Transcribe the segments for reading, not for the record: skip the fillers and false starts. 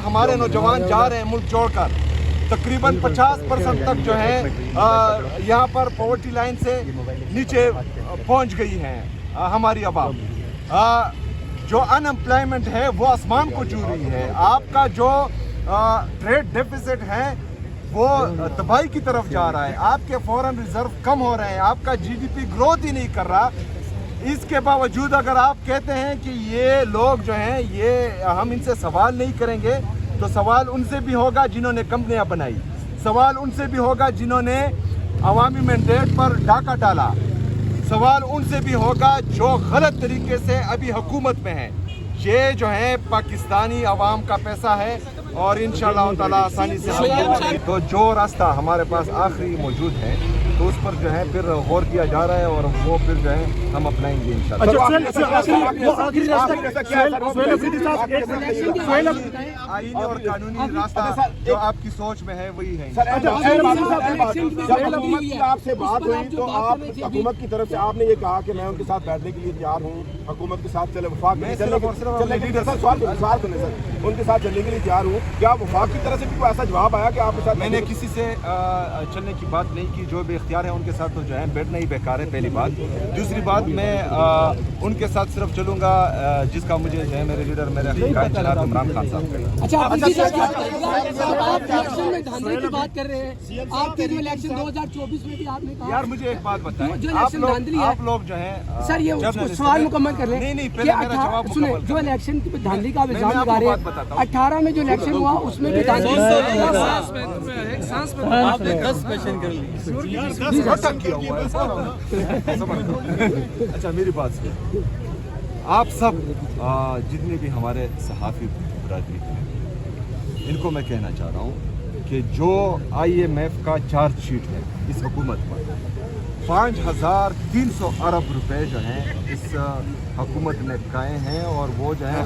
ہمارے نوجوان جا رہے ہیں ملک چھوڑ کر، تقریباً 50% تک جو ہے یہاں پر پاورٹی لائن سے نیچے پہنچ گئی ہیں ہماری عوام۔ جو ان امپلائمنٹ ہے وہ آسمان کو چھو رہی ہے۔ آپ کا جو ٹریڈ ڈیفیسٹ ہے وہ تباہی کی طرف جا رہا ہے، آپ کے فورن ریزرو کم ہو رہے ہیں، آپ کا جی ڈی پی گروتھ ہی نہیں کر رہا۔ اس کے باوجود اگر آپ کہتے ہیں کہ یہ لوگ جو ہیں یہ ہم ان سے سوال نہیں کریں گے، تو سوال ان سے بھی ہوگا جنہوں نے کمپنیاں بنائی، سوال ان سے بھی ہوگا جنہوں نے عوامی مینڈیٹ پر ڈاکہ ڈالا، سوال ان سے بھی ہوگا جو غلط طریقے سے ابھی حکومت میں ہیں۔ یہ جو ہے پاکستانی عوام کا پیسہ ہے اور انشاءاللہ تعالیٰ آسانی سے تو جو راستہ ہمارے پاس آخری موجود ہے تو اس پر جو ہے پھر غور کیا جا رہا ہے اور وہ پھر جو ہے ہم اپنائیں گے انشاءاللہ۔ آئینی اور قانونی راستہ جو آپ کی سوچ میں ہے وہی ہے۔ آپ سے بات ہوئی تو آپ حکومت کی طرف سے آپ نے یہ کہا کہ میں ان کے ساتھ بیٹھنے کے لیے تیار ہوں، حکومت کے ساتھ وفاق ان کے ساتھ چلنے کے لیے تیار ہوں۔ کیا وفاق کی طرف سے بھی کوئی ایسا جواب آیا کہ آپ کے ساتھ؟ میں نے کسی سے چلنے کی بات نہیں کی، جو بھی اختیار ہے ان کے ساتھ تو جو ہے بیٹھنا ہی بیکار ہے، پہلی بات۔ دوسری بات میں ان کے ساتھ صرف چلوں گا جس کا مجھے جو ہے میرے لیڈر میرے قائد جناب عمران خان صاحب کا۔ اچھا آپ الیکشن میں دھاندلی کی بات کر رہے ہیں، آپ کے جو الیکشن 2024 میں بھی آپ نے کہا۔ یار مجھے ایک بات بتائیں، جو الیکشن دھاندلی ہے آپ لوگ جو ہیں سر یہ سوال مکمل کر لیں۔ نہیں پہلے میرا جواب سنیں، جو الیکشن کی دھاندلی کا الزام لگا رہے ہیں 18 میں جو الیکشن ہوا اس میں بھی دھاندلی۔ اچھا میری بات سنیں، آپ سب جتنے بھی ہمارے صحافی برادری ہیں ان کو میں کہنا چاہ رہا ہوں کہ جو IMF کا چارج شیٹ ہے اس حکومت پر 5300 ارب روپے جو ہیں اس حکومت نے کھائے ہیں اور وہ جو ہے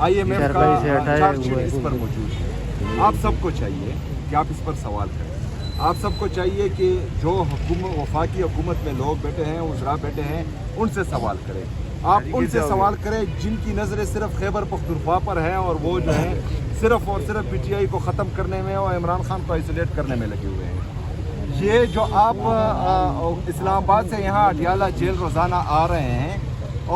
IMF کا چارج شیٹ اس پر موجود ہے۔ آپ سب کو چاہیے کہ آپ اس پر سوال کریں، آپ سب کو چاہیے کہ جو وفاقی حکومت میں لوگ بیٹھے ہیں وزراء بیٹھے ہیں ان سے سوال کریں، آپ ان سے سوال کریں جن کی نظریں صرف خیبر پختونخوا پر ہیں اور وہ جو ہیں صرف اور صرف PTI کو ختم کرنے میں اور عمران خان کو آئسولیٹ کرنے میں لگے ہوئے ہیں۔ یہ جو آپ اسلام آباد سے یہاں اٹیالہ جیل روزانہ آ رہے ہیں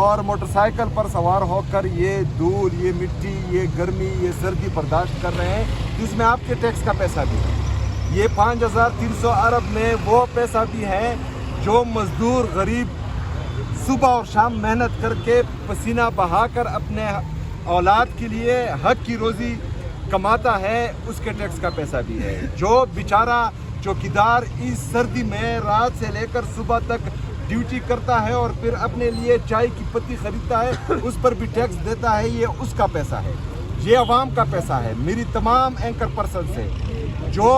اور موٹر سائیکل پر سوار ہو کر یہ دھول، یہ مٹی، یہ گرمی، یہ سردی برداشت کر رہے ہیں، جس میں آپ کے ٹیکس کا پیسہ بھی ہے۔ یہ 5300 ارب میں وہ پیسہ بھی ہے جو مزدور غریب صبح اور شام محنت کر کے پسینہ بہا کر اپنے اولاد کے لیے حق کی روزی کماتا ہے، اس کے ٹیکس کا پیسہ بھی ہے۔ جو بیچارہ چوکیدار اس سردی میں رات سے لے کر صبح تک ڈیوٹی کرتا ہے اور پھر اپنے لیے چائے کی پتی خریدتا ہے، اس پر بھی ٹیکس دیتا ہے، یہ اس کا پیسہ ہے، یہ عوام کا پیسہ ہے۔ میری تمام اینکر پرسن سے جو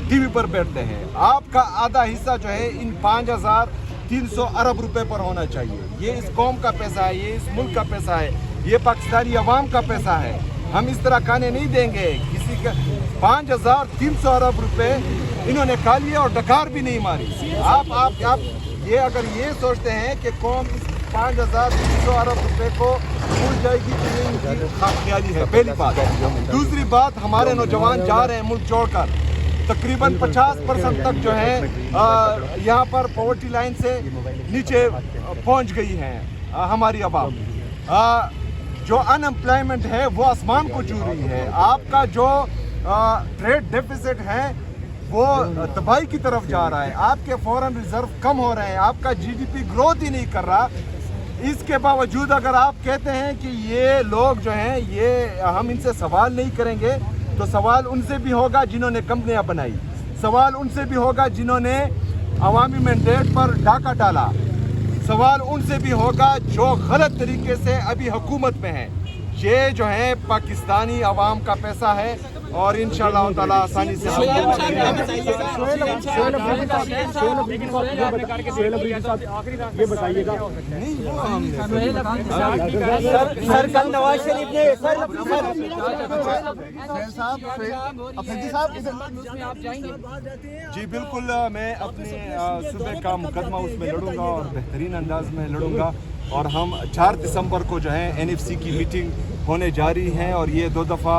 ٹی وی پر بیٹھتے ہیں، آپ کا آدھا حصہ جو ہے ان 5300 ارب روپے پر ہونا چاہیے۔ یہ اس قوم کا پیسہ ہے، یہ اس ملک کا پیسہ ہے، یہ پاکستانی عوام کا پیسہ ہے۔ ہم اس طرح کھانے نہیں دیں گے کسی کا۔ 5300 ارب روپے انہوں نے کھا لیے اور ڈکار بھی نہیں ماری۔ آپ یہ اگر یہ سوچتے ہیں کہ قوم اس 5300 ارب روپے کو بھول جائے گی تو یہ ان کی خیالی ہے، پہلی بات۔ دوسری بات، ہمارے نوجوان جا رہے ہیں ملک چھوڑ کر، تقریباً 50% تک جو ہے یہاں پر پاورٹی لائن سے نیچے پہنچ گئی ہیں ہماری عوام۔ جو ان امپلائمنٹ ہے وہ آسمان کو چھو رہی ہے، آپ کا جو ٹریڈ ڈیفیسٹ ہے وہ تباہی کی طرف جا رہا ہے، آپ کے فورن ریزرو کم ہو رہے ہیں، آپ کا جی ڈی پی گروتھ ہی نہیں کر رہا۔ اس کے باوجود اگر آپ کہتے ہیں کہ یہ لوگ جو ہیں یہ ہم ان سے سوال نہیں کریں گے، تو سوال ان سے بھی ہوگا جنہوں نے کمپنیاں بنائی، سوال ان سے بھی ہوگا جنہوں نے عوامی مینڈیٹ پر ڈاکہ ڈالا، سوال ان سے بھی ہوگا جو غلط طریقے سے ابھی حکومت میں ہیں۔ یہ جو ہے پاکستانی عوام کا پیسہ ہے اور انشاءاللہ تعالیٰ آسانی سے یہ بتائیے گا سر کل نواز شریف نے جی بالکل، میں اپنے صوبے کا مقدمہ اس میں لڑوں گا اور بہترین انداز میں لڑوں گا، اور ہم 4 دسمبر کو جو ہے NFC کی میٹنگ ہونے جا رہی ہیں اور یہ 2 دفعہ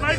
20